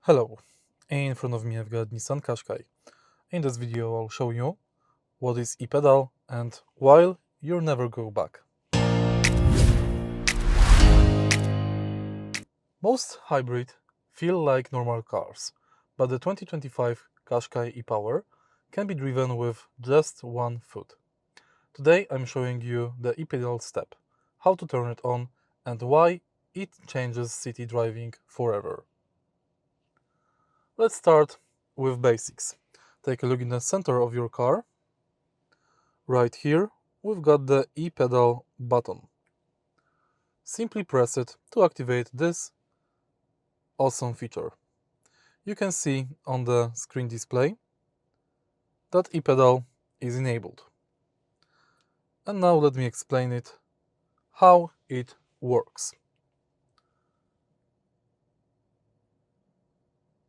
Hello, in front of me I've got Nissan Qashqai. In this video I'll show you what is ePedal and why you'll never go back. Most hybrid feel like normal cars, but the 2025 Qashqai ePOWER can be driven with just one foot. Today I'm showing you the ePedal step, how to turn it on and why it changes city driving forever. Let's start with basics. Take a look in the center of your car. Right here, we've got the ePedal button. Simply press it to activate this awesome feature. You can see on the screen display that ePedal is enabled. And now let me explain it, how it works.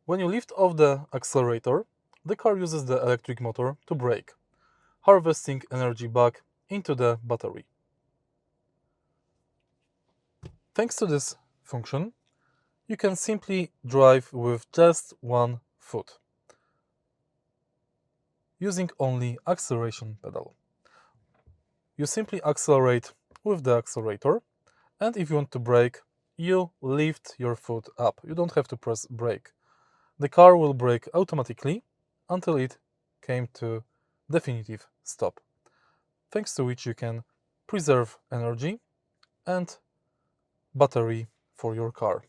When you lift off the accelerator, the car uses the electric motor to brake, harvesting energy back into the battery. Thanks to this function, you can simply drive with just one foot, using only acceleration pedal. You simply accelerate with the accelerator, and if you want to brake, you lift your foot up. You don't have to press brake. The car will brake automatically until it came to definitive stop, thanks to which you can preserve energy and battery for your car.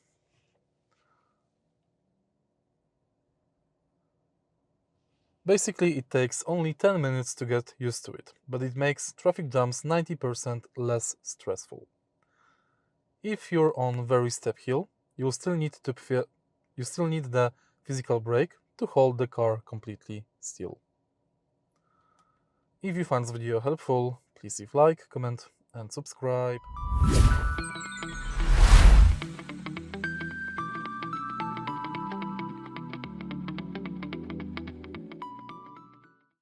Basically, it takes only 10 minutes to get used to it, but it makes traffic jams 90% less stressful. If you're on a very steep hill, you still need the physical brake to hold the car completely still. If you find this video helpful, please leave like, comment and subscribe.